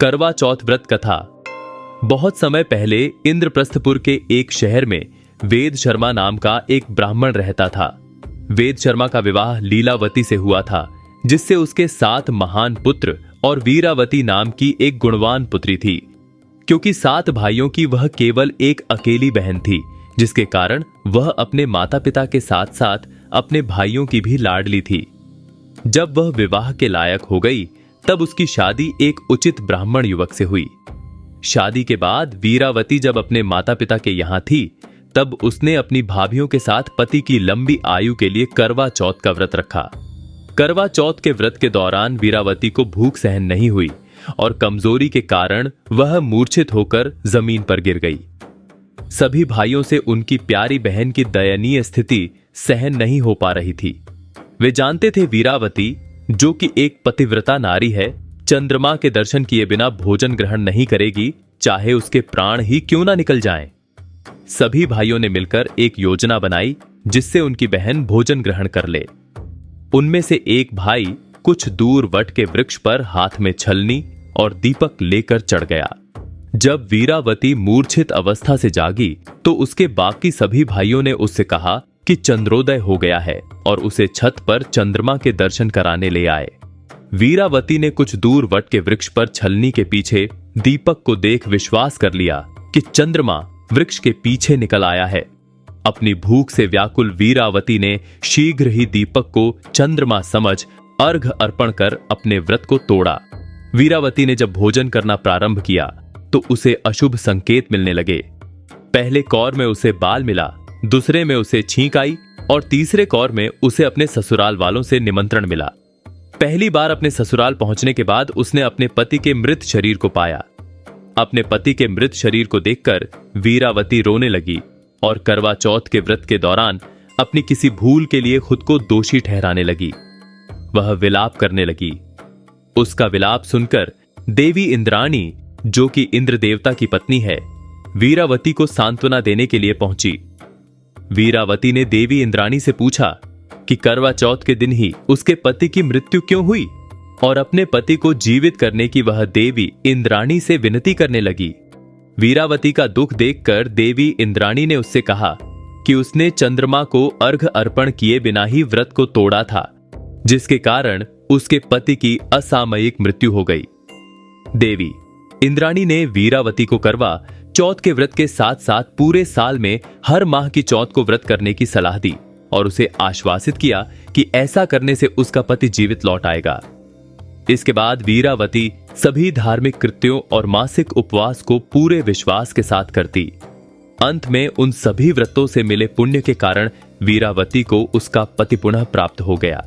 करवा चौथ व्रत कथा। बहुत समय पहले इंद्रप्रस्थपुर के एक शहर में वेद शर्मा नाम का एक ब्राह्मण रहता था। वेद शर्मा का विवाह लीलावती से हुआ था, जिससे उसके 7 महान पुत्र और वीरावती नाम की एक गुणवान पुत्री थी। क्योंकि 7 भाइयों की वह केवल एक अकेली बहन थी, जिसके कारण वह अपने माता पिता के साथ साथ अपने भाइयों की भी लाडली थी। जब वह विवाह के लायक हो गई, तब उसकी शादी एक उचित ब्राह्मण युवक से हुई। शादी के बाद वीरावती जब अपने माता पिता के यहां थी, तब उसने अपनी भाभियों के साथ पति की लंबी आयु के लिए करवा चौथ का व्रत रखा। करवा चौथ के व्रत के दौरान वीरावती को भूख सहन नहीं हुई और कमजोरी के कारण वह मूर्छित होकर जमीन पर गिर गई। सभी भाइयों से उनकी प्यारी बहन की दयनीय स्थिति सहन नहीं हो पा रही थी। वे जानते थे वीरावती, जो कि एक पतिव्रता नारी है, चंद्रमा के दर्शन किए बिना भोजन ग्रहण नहीं करेगी, चाहे उसके प्राण ही क्यों ना निकल जाएं। सभी भाइयों ने मिलकर एक योजना बनाई जिससे उनकी बहन भोजन ग्रहण कर ले। उनमें से एक भाई कुछ दूर वट के वृक्ष पर हाथ में छलनी और दीपक लेकर चढ़ गया। जब वीरावती मूर्छित अवस्था से जागी, तो उसके बाकी सभी भाइयों ने उससे कहा कि चंद्रोदय हो गया है और उसे छत पर चंद्रमा के दर्शन कराने ले आए। वीरावती ने कुछ दूर वट के वृक्ष पर छलनी के पीछे दीपक को देख विश्वास कर लिया कि चंद्रमा वृक्ष के पीछे निकल आया है। अपनी भूख से व्याकुल वीरावती ने शीघ्र ही दीपक को चंद्रमा समझ अर्घ अर्पण कर अपने व्रत को तोड़ा। वीरावती ने जब भोजन करना प्रारंभ किया, तो उसे अशुभ संकेत मिलने लगे। पहले कौर में उसे बाल मिला, दूसरे में उसे छींक आई और तीसरे कौर में उसे अपने ससुराल वालों से निमंत्रण मिला। पहली बार अपने ससुराल पहुंचने के बाद उसने अपने पति के मृत शरीर को पाया। अपने पति के मृत शरीर को देखकर वीरावती रोने लगी और करवा चौथ के व्रत के दौरान अपनी किसी भूल के लिए खुद को दोषी ठहराने लगी। वह विलाप करने लगी। उसका विलाप सुनकर देवी इंद्राणी, जो कि इंद्र देवता की पत्नी है, वीरावती को सांत्वना देने के लिए पहुंची। वीरावती ने देवी इंद्राणी से पूछा कि करवा चौथ के दिन ही उसके पति की मृत्यु क्यों हुई, और अपने पति को जीवित करने की वह देवी इंद्राणी से विनती करने लगी। वीरावती का दुख देखकर देवी इंद्राणी ने उससे कहा कि उसने चंद्रमा को अर्घ अर्पण किए बिना ही व्रत को तोड़ा था, जिसके कारण उसके पति की असामयिक मृत्यु हो गई। देवी इंद्राणी ने वीरावती को करवा चौथ के व्रत के साथ साथ पूरे साल में हर माह की चौथ को व्रत करने की सलाह दी और उसे आश्वासित किया कि ऐसा करने से उसका पति जीवित लौट आएगा। इसके बाद वीरावती सभी धार्मिक कृत्यों और मासिक उपवास को पूरे विश्वास के साथ करती। अंत में उन सभी व्रतों से मिले पुण्य के कारण वीरावती को उसका पति पुनः प्राप्त हो गया।